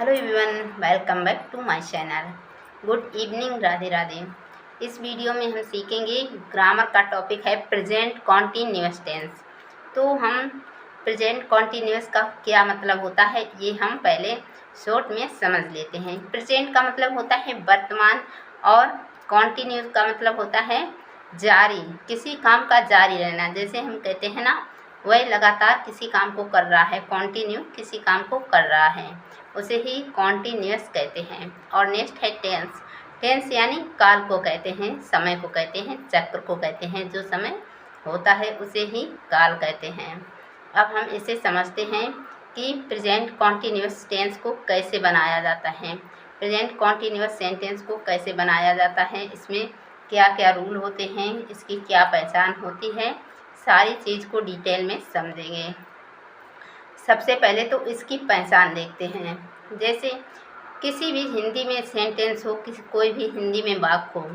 Hello everyone, welcome back to my channel. Good evening, Radhe Radhe. इस video में हम सीखेंगे ग्रामर का टॉपिक है प्रेजेंट कॉन्टिन्यूअस टेंस। तो हम प्रेजेंट कॉन्टिन्यूअस का क्या मतलब होता है ये हम पहले शॉर्ट में समझ लेते हैं। प्रेजेंट का मतलब होता है वर्तमान और कॉन्टिन्यूअस का मतलब होता है जारी, किसी काम का जारी रहना। जैसे हम कहते हैं ना, वह लगातार किसी काम को कर रहा है, कॉन्टिन्यू किसी काम को कर रहा है, उसे ही कॉन्टिन्यूअस कहते हैं। और नेक्स्ट है टेंस। टेंस यानी काल को कहते हैं, समय को कहते हैं, चक्र को कहते हैं। जो समय होता है उसे ही काल कहते हैं। अब हम इसे समझते हैं कि प्रेजेंट कॉन्टिन्यूअस टेंस को कैसे बनाया जाता है। प्रेजेंट कॉन्टिन्यूअस सेंटेंस को कैसे बनाया जाता है, इसमें क्या क्या रूल होते हैं, इसकी क्या पहचान होती है, सारी चीज़ को डिटेल में समझेंगे। सबसे पहले तो इसकी पहचान देखते हैं। जैसे किसी भी हिंदी में सेंटेंस हो, कोई भी हिंदी में वाक्य हो,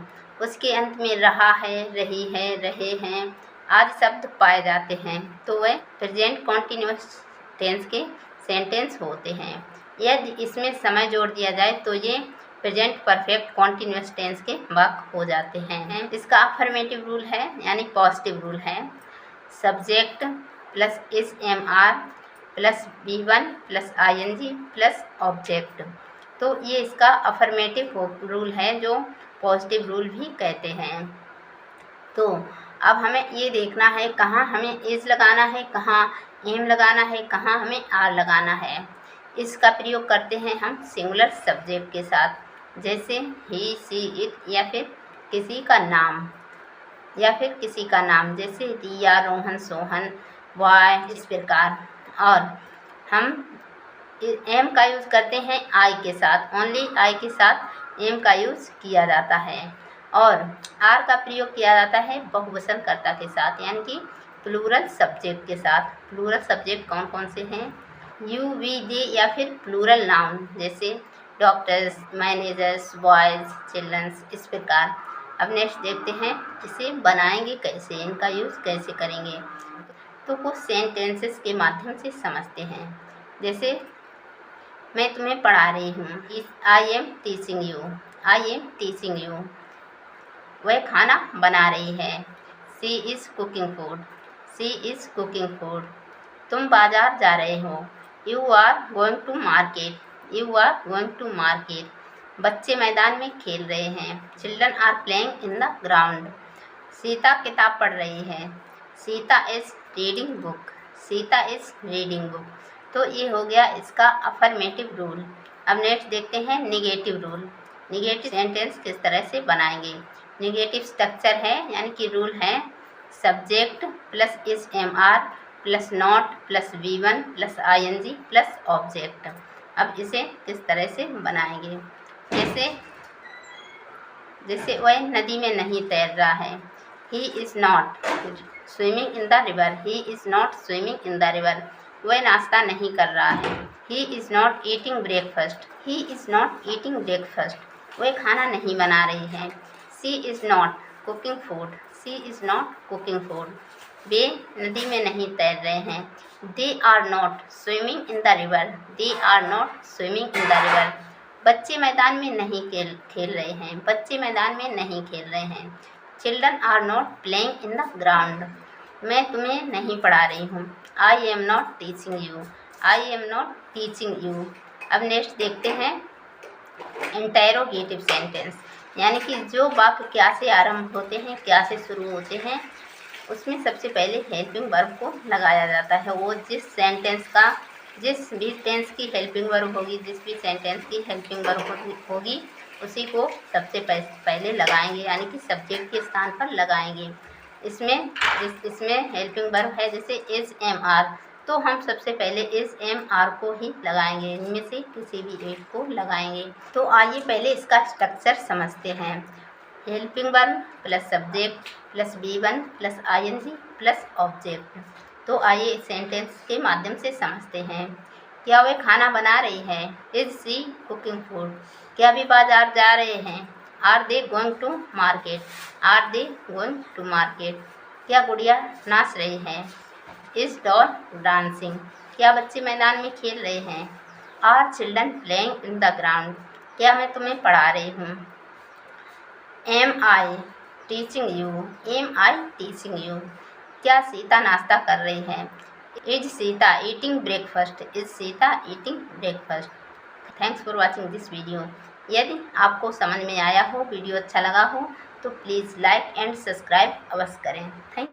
उसके अंत में रहा है, रही है, रहे हैं आदि शब्द पाए जाते हैं, तो वह प्रेजेंट कॉन्टिन्यूअस टेंस के सेंटेंस होते हैं। यदि इसमें समय जोड़ दिया जाए तो ये प्रेजेंट परफेक्ट कॉन्टिन्यूअस टेंस के वाक्य हो जाते हैं। इसका अफर्मेटिव रूल है यानी पॉजिटिव रूल है, subject plus is am are plus V1 plus ING plus object. तो ये इसका अफर्मेटिव रूल है, जो पॉजिटिव रूल भी कहते हैं। तो अब हमें ये देखना है कहाँ हमें इस लगाना है, कहाँ एम लगाना है, कहाँ हमें आर लगाना है। इसका प्रयोग करते हैं हम सिंगुलर सब्जेक्ट के साथ, जैसे ही, सी, इट, या फिर किसी का नाम, जैसे रिया, रोहन, सोहन, वाय, इस प्रकार। और हम एम का यूज़ करते हैं आई के साथ, ओनली आई के साथ एम का यूज़ किया जाता है। और आर का प्रयोग किया जाता है बहुवचनकर्ता के साथ, यानी कि प्लूरल सब्जेक्ट के साथ। प्लूरल सब्जेक्ट कौन कौन से हैं? यू, वी, दे, या फिर प्लूरल नाउन, जैसे डॉक्टर्स, मैनेजर्स, बॉयज़, चिल्ड्रंस, इस प्रकार। अब नेक्स्ट देखते हैं इसे बनाएंगे कैसे, इनका यूज़ कैसे करेंगे। तो कुछ सेंटेंसेस के माध्यम से समझते हैं। जैसे मैं तुम्हें पढ़ा रही हूँ, I am teaching you, I am teaching you. वह खाना बना रही है, she is cooking food, she is cooking food. तुम बाजार जा रहे हो, you are going to market, you are going to market. बच्चे मैदान में खेल रहे हैं, children are playing in the ground. Sita किताब पढ़ रही है, Sita is reading book, Sita is reading book. तो ये हो गया इसका अफर्मेटिव रूल। अब नेक्स्ट देखते हैं निगेटिव रूल। निगेटिव सेंटेंस किस तरह से बनाएंगे। निगेटिव स्ट्रक्चर है, यानी कि रूल है subject plus is am are plus not plus V1 plus ING plus object. अब इसे किस तरह से बनाएंगे। जैसे वह नदी में नहीं तैर रहा है, he is not swimming in the river, he is not swimming in the river. वह नाश्ता नहीं कर रहा है, he is not eating breakfast, he is not eating breakfast. वह खाना नहीं बना रही है, she is not cooking food, she is not cooking food. वे नदी में नहीं तैर रहे हैं, they are not swimming in the river, they are not swimming in the river. बच्चे मैदान में नहीं खेल रहे हैं, बच्चे मैदान में नहीं खेल रहे हैं। Children are not playing in the ground. मैं तुम्हें नहीं पढ़ा रही हूँ, I am not teaching you, I am not teaching you. अब नेक्स्ट देखते हैं इंटेरोगेटिव सेंटेंस, यानी कि जो वाक्य क्या से आरंभ होते हैं, क्या से शुरू होते हैं, उसमें सबसे पहले हेल्पिंग वर्ब को लगाया जाता है। वो जिस भी टेंस की हेल्पिंग वर्ब होगी, जिस भी सेंटेंस की हेल्पिंग वर्ब होगी, उसी को सबसे पहले लगाएंगे, यानी कि सब्जेक्ट के स्थान पर लगाएंगे। इसमें हेल्पिंग वर्ब है जैसे इज़ एम आर, तो हम सबसे पहले इज़ एम आर को ही लगाएंगे, इनमें से किसी भी एक को लगाएंगे। तो आइए पहले इसका स्ट्रक्चर समझते हैं। Helping verb plus subject plus V1 plus ING plus object. तो आइए इस सेंटेंस के माध्यम से समझते हैं। क्या वे खाना बना रही है, इज़ सी कुकिंग फूड। क्या वे बाजार जा रहे हैं, are they going to market, are they going to market. क्या गुड़िया नाच रही है, इज़ डॉल डांसिंग। क्या बच्चे मैदान में खेल रहे हैं, are children playing in the ground, क्या मैं तुम्हें पढ़ा रही हूँ। Am I teaching you, am I teaching you, क्या सीता नाश्ता कर रही है। Is Sita eating breakfast, is Sita eating breakfast. Thanks for watching this video. यदि आपको समझ में आया हो, वीडियो अच्छा लगा हो, तो प्लीज़ लाइक एंड सब्सक्राइब अवश्य करें। थैंक